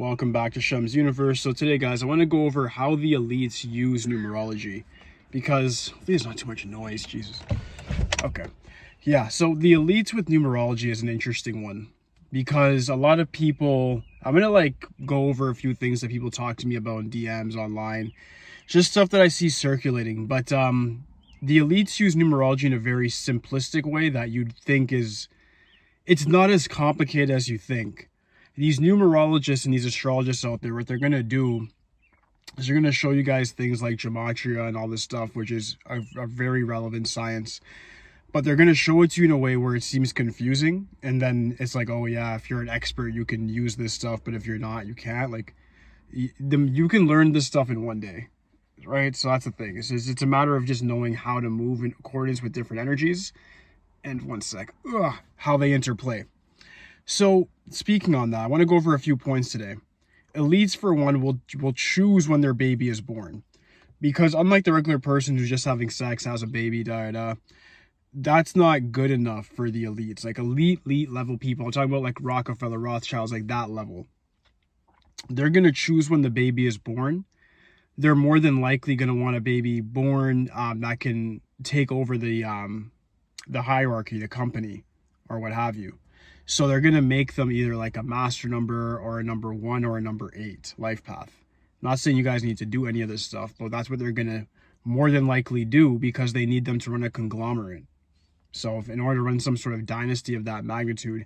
Welcome back to Shem's Universe. So today, guys, I want to go over how the elites use numerology, because hopefully there's not too much noise. Jesus. Okay. Yeah, so the elites with numerology is an interesting one, because a lot of people, I'm going to go over a few things that people talk to me about in DMs online, just stuff that I see circulating. But the elites use numerology in a very simplistic way that you'd think it's not as complicated as you think. These numerologists and these astrologists out there, what they're going to do is they're going to show you guys things like gematria and all this stuff, which is a very relevant science. But they're going to show it to you in a way where it seems confusing. And then it's like, oh yeah, if you're an expert, you can use this stuff. But if you're not, you can't. You can learn this stuff in one day, right? So that's the thing. It's a matter of just knowing how to move in accordance with different energies. And one sec, how they interplay. So speaking on that, I want to go over a few points today. Elites, for one, will choose when their baby is born, because unlike the regular person who's just having sex, has a baby, that's not good enough for the elites. Like elite level people, I'm talking about like Rockefeller, Rothschilds, like that level. They're going to choose when the baby is born. They're more than likely going to want a baby born that can take over the hierarchy, the company, or what have you. So they're going to make them either like a master number or a number 1 or a number 8 life path. Not saying you guys need to do any of this stuff, but that's what they're going to more than likely do, because they need them to run a conglomerate. So if in order to run some sort of dynasty of that magnitude,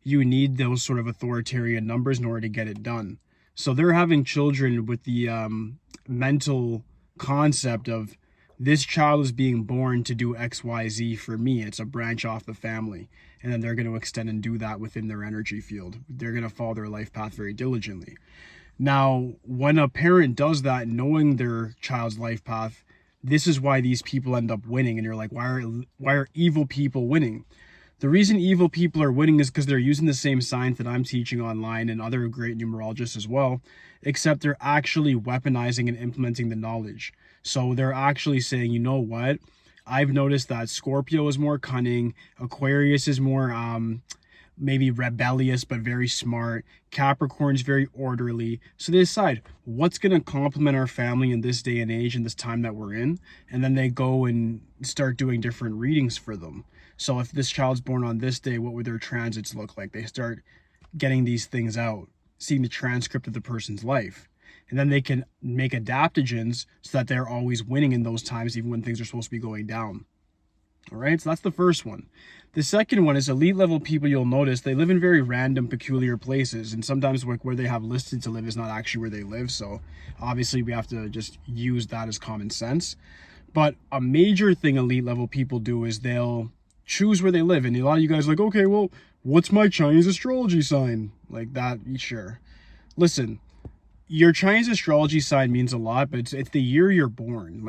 you need those sort of authoritarian numbers in order to get it done. So they're having children with the mental concept of, this child is being born to do X, Y, Z for me. It's a branch off the family. And then they're going to extend and do that within their energy field. They're going to follow their life path very diligently. Now, when a parent does that, knowing their child's life path, this is why these people end up winning. And you're like, why are evil people winning? The reason evil people are winning is because they're using the same science that I'm teaching online and other great numerologists as well, except they're actually weaponizing and implementing the knowledge. So they're actually saying, you know what? I've noticed that Scorpio is more cunning, Aquarius is more maybe rebellious but very smart, Capricorn's very orderly. So they decide what's going to complement our family in this day and age and this time that we're in, and then they go and start doing different readings for them. So if this child's born on this day, what would their transits look like? They start getting these things out, seeing the transcript of the person's life. And then they can make adaptogens so that they're always winning in those times, even when things are supposed to be going down. All right, so that's the first one. The second one is elite level people. You'll notice they live in very random, peculiar places. And sometimes where they have listed to live is not actually where they live. So obviously we have to just use that as common sense. But a major thing elite level people do is they'll choose where they live. And a lot of you guys are like, okay, well, what's my Chinese astrology sign? Like that, sure. Listen. Your Chinese astrology sign means a lot, but it's the year you're born.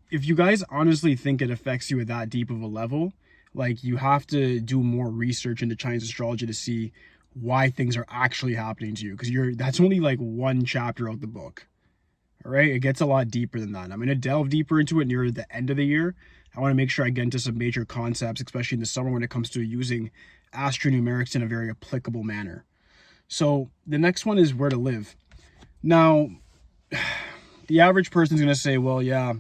If you guys honestly think it affects you at that deep of a level, you have to do more research into Chinese astrology to see why things are actually happening to you, because that's only one chapter of the book. All right, it gets a lot deeper than that. I'm going to delve deeper into it near the end of the year. I want to make sure I get into some major concepts, especially in the summer when it comes to using astronumerics in a very applicable manner. So the next one is where to live. Now, the average person's going to say, well, yeah,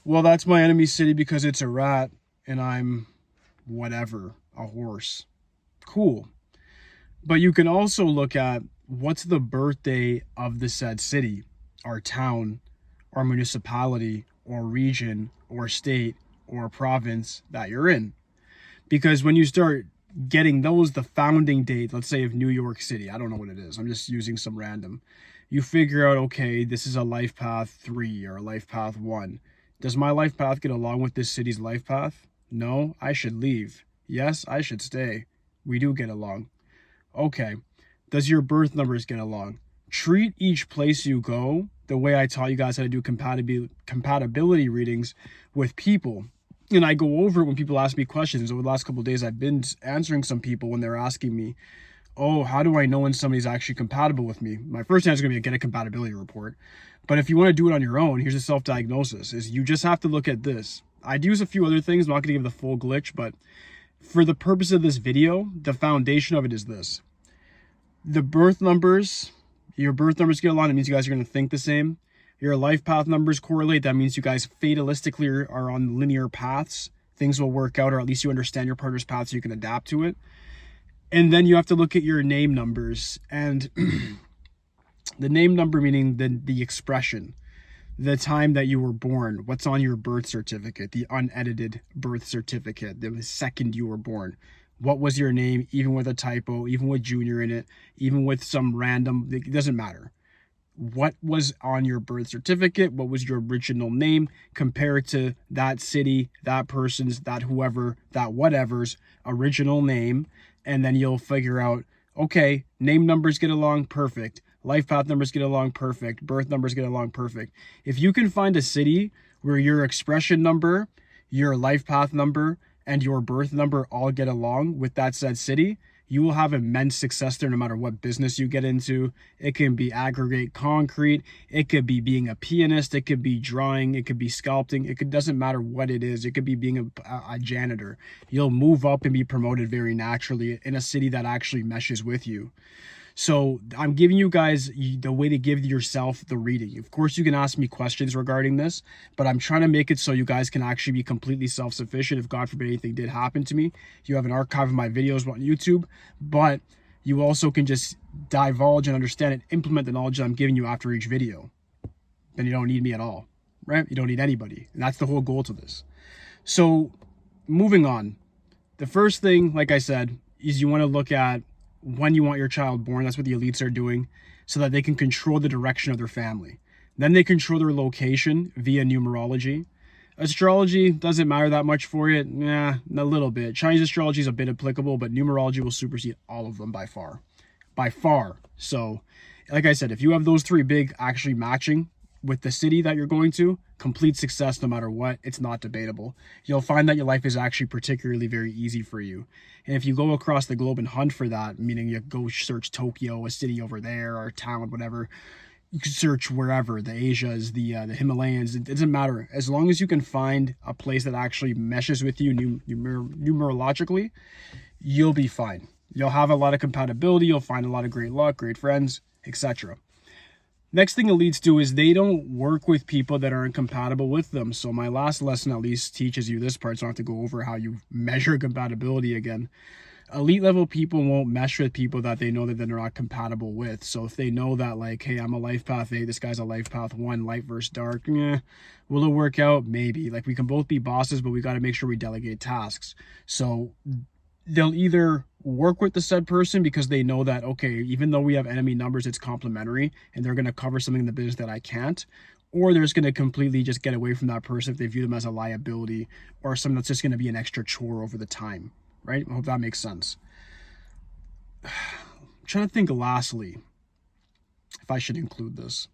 well, that's my enemy city because it's a rat and I'm whatever, a horse. Cool. But you can also look at what's the birthday of the said city, or town, or municipality, or region, or state, or province that you're in. Because when you start getting those, the founding date, let's say of New York City, I don't know what it is, I'm just using some random. You figure out, okay, this is a life path 3 or a life path 1. Does my life path get along with this city's life path? No, I should leave. Yes, I should stay. We do get along. Okay, does your birth numbers get along? Treat each place you go the way I taught you guys how to do compatibility readings with people. And I go over it when people ask me questions. Over the last couple of days, I've been answering some people when they're asking me, oh, how do I know when somebody's actually compatible with me? My first answer is going to be get a compatibility report. But if you want to do it on your own, here's a self-diagnosis, is you just have to look at this. I'd use a few other things. I'm not going to give the full glitch, but for the purpose of this video, the foundation of it is this. The birth numbers Your birth numbers get along, it means you guys are going to think the same. Your life path numbers correlate, that means you guys fatalistically are on linear paths. Things will work out, or at least you understand your partner's path so you can adapt to it. And then you have to look at your name numbers, and the name number meaning the expression, the time that you were born, what's on your birth certificate, the unedited birth certificate, the second you were born. What was your name, even with a typo, even with junior in it, even with some random, it doesn't matter. What was on your birth certificate? What was your original name? Compare it to that city, that person's, that whoever, that whatever's original name. And then you'll figure out, okay, name numbers get along, perfect. Life path numbers get along, perfect. Birth numbers get along, perfect. If you can find a city where your expression number, your life path number, and your birth number all get along with that said city, you will have immense success there no matter what business you get into. It can be aggregate concrete. It could be being a pianist. It could be drawing. It could be sculpting. It doesn't matter what it is. It could be being a janitor. You'll move up and be promoted very naturally in a city that actually meshes with you. So I'm giving you guys the way to give yourself the reading. Of course, you can ask me questions regarding this, but I'm trying to make it so you guys can actually be completely self-sufficient. If God forbid anything did happen to me, you have an archive of my videos on YouTube, but you also can just divulge and understand and implement the knowledge that I'm giving you after each video. Then you don't need me at all, right? You don't need anybody. And that's the whole goal to this. So moving on, the first thing, like I said, is you want to look at when you want your child born. That's what the elites are doing, so that they can control the direction of their family. Then they control their location via numerology. Astrology doesn't matter that much for it. Yeah, a little bit. Chinese astrology is a bit applicable, but numerology will supersede all of them by far. By far. So, like I said, if you have those three big actually matching with the city that you're going to, complete success no matter what. It's not debatable. You'll find that your life is actually particularly very easy for you. And if you go across the globe and hunt for that, meaning you go search Tokyo, a city over there, or a town, whatever, you can search wherever, the Asias, the Himalayas, it doesn't matter. As long as you can find a place that actually meshes with you numerologically, you'll be fine. You'll have a lot of compatibility, you'll find a lot of great luck, great friends, etc. Next thing elites do is they don't work with people that aren't compatible with them. So my last lesson at least teaches you this part, so I don't have to go over how you measure compatibility again. Elite level people won't mesh with people that they know that they're not compatible with. So if they know that, like, hey, I'm a life path 8, this guy's a life path 1, light versus dark, will it work out? Maybe. Like, we can both be bosses, but we got to make sure we delegate tasks. So they'll either work with the said person because they know that, okay, even though we have enemy numbers, it's complementary and they're going to cover something in the business that I can't, or they're just going to completely just get away from that person if they view them as a liability or something that's just going to be an extra chore over the time, right? I hope that makes sense. I'm trying to think lastly if I should include this.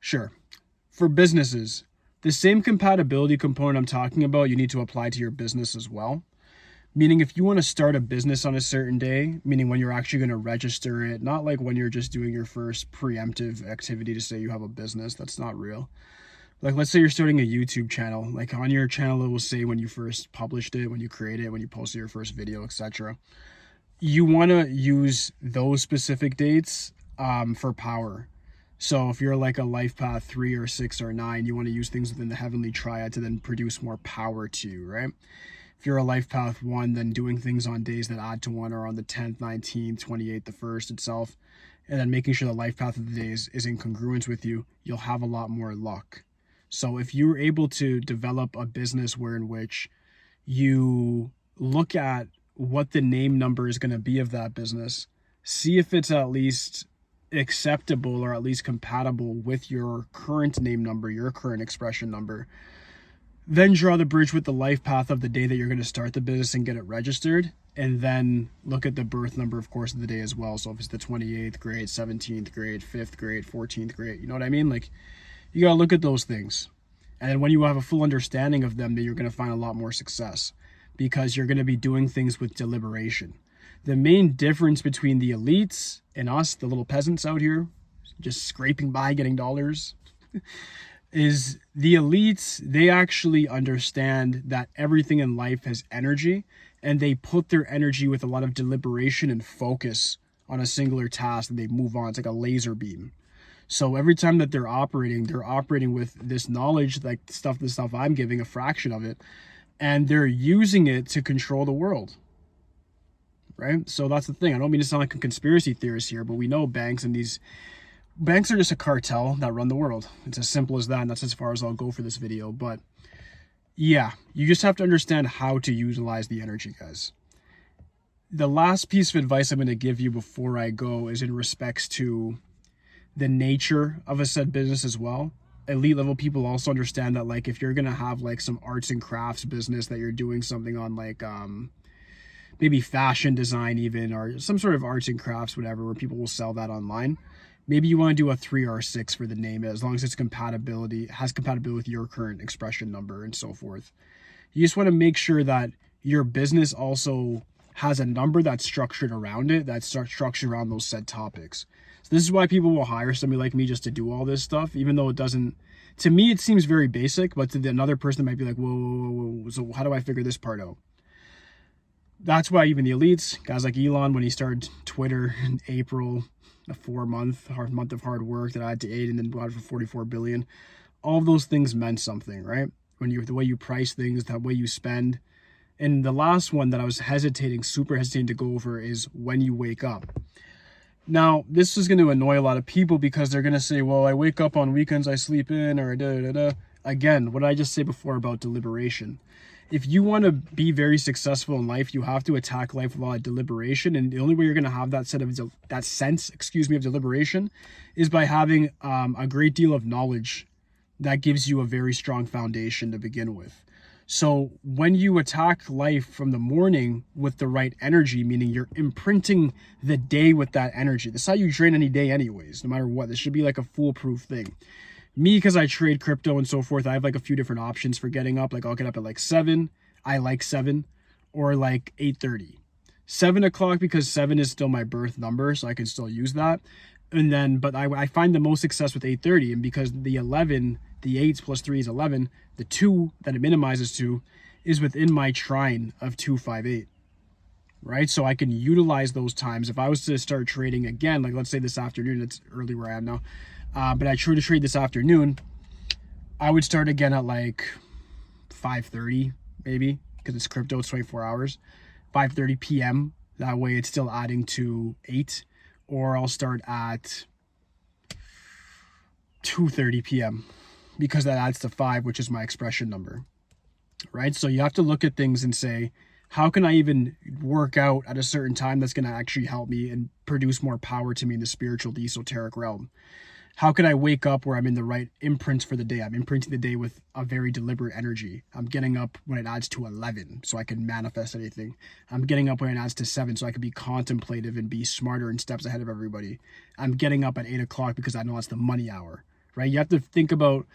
Sure. For businesses, the same compatibility component I'm talking about, you need to apply to your business as well. Meaning if you want to start a business on a certain day, meaning when you're actually going to register it, not like when you're just doing your first preemptive activity to say you have a business, that's not real. Like, let's say you're starting a YouTube channel. Like, on your channel, it will say when you first published it, when you created it, when you posted your first video, etc. You want to use those specific dates for power. So if you're like a life path 3 or 6 or 9, you want to use things within the heavenly triad to then produce more power to you, right? If you're a life path 1, then doing things on days that add to 1 or on the 10th, 19th, 28th, the 1st itself, and then making sure the life path of the day is in congruence with you, you'll have a lot more luck. So if you're able to develop a business where in which you look at what the name number is going to be of that business, see if it's at least acceptable or at least compatible with your current name number, your current expression number, then draw the bridge with the life path of the day that you're going to start the business and get it registered, and then look at the birth number, of course, of the day as well. So if it's the 28th grade, 17th grade, 5th grade, 14th grade, you know what I mean? Like, you got to look at those things. And then when you have a full understanding of them, then you're going to find a lot more success because you're going to be doing things with deliberation. The main difference between the elites and us, the little peasants out here, just scraping by getting dollars, is the elites, they actually understand that everything in life has energy, and they put their energy with a lot of deliberation and focus on a singular task and they move on. It's like a laser beam. So every time that they're operating with this knowledge, like the stuff I'm giving, a fraction of it, and they're using it to control the world. Right? So that's the thing. I don't mean to sound like a conspiracy theorist here, but we know banks are just a cartel that run the world. It's as simple as that, and that's as far as I'll go for this video. But yeah, you just have to understand how to utilize the energy, guys. The last piece of advice I'm going to give you before I go is in respects to the nature of a said business as well. Elite level people also understand that, like, if you're going to have like some arts and crafts business that you're doing something on, like maybe fashion design even, or some sort of arts and crafts, whatever, where people will sell that online, maybe you want to do a 3R6 for the name, as long as it's has compatibility with your current expression number and so forth. You just want to make sure that your business also has a number that's structured around it, that's structured around those said topics. So this is why people will hire somebody like me just to do all this stuff, even though it doesn't, to me, it seems very basic, but to another person might be like, whoa, so how do I figure this part out? That's why even the elites, guys like Elon, when he started Twitter in April, a 4-month of hard work that I had to aid and then bought it for 44 billion, all of those things meant something, right? The way you price things, the way you spend. And the last one that I was super hesitating to go over is when you wake up. Now, this is going to annoy a lot of people because they're going to say, well, I wake up on weekends, I sleep in, or da-da-da-da. Again, what did I just say before about deliberation? If you want to be very successful in life, you have to attack life with a lot of deliberation. And the only way you're going to have that sense of deliberation is by having a great deal of knowledge that gives you a very strong foundation to begin with. So when you attack life from the morning with the right energy, meaning you're imprinting the day with that energy. That's how you train any day anyways, no matter what. This should be like a foolproof thing. Me, because I trade crypto and so forth, I have like a few different options for getting up. Like I'll get up at like 7. I like 7, or like 8:30. 7 o'clock, because 7 is still my birth number, so I can still use that. And then, but I find the most success with 8:30, and because the 11, the 8 plus 3 is 11, the 2 that it minimizes to is within my trine of 258, right? So I can utilize those times. If I was to start trading again, like let's say this afternoon, it's early where I am now, but I try to trade this afternoon, I would start again at like 5:30 maybe, because it's crypto, it's 24 hours, 5:30 p.m. That way it's still adding to 8, or I'll start at 2:30 p.m. because that adds to 5, which is my expression number, right? So you have to look at things and say, how can I even work out at a certain time that's going to actually help me and produce more power to me in the spiritual, the esoteric realm? How can I wake up where I'm in the right imprints for the day? I'm imprinting the day with a very deliberate energy. I'm getting up when it adds to 11 so I can manifest anything. I'm getting up when it adds to 7 so I can be contemplative and be smarter and steps ahead of everybody. I'm getting up at 8 o'clock because I know that's the money hour, right? You have to think about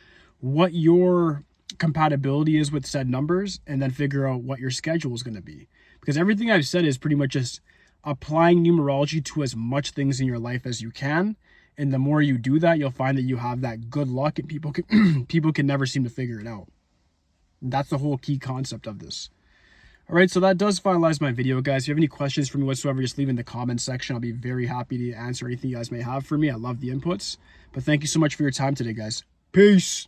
what your compatibility is with said numbers and then figure out what your schedule is going to be. Because everything I've said is pretty much just applying numerology to as much things in your life as you can. And the more you do that, you'll find that you have that good luck and people can never seem to figure it out. And that's the whole key concept of this. All right, so that does finalize my video, guys. If you have any questions for me whatsoever, just leave in the comments section. I'll be very happy to answer anything you guys may have for me. I love the inputs. But thank you so much for your time today, guys. Peace.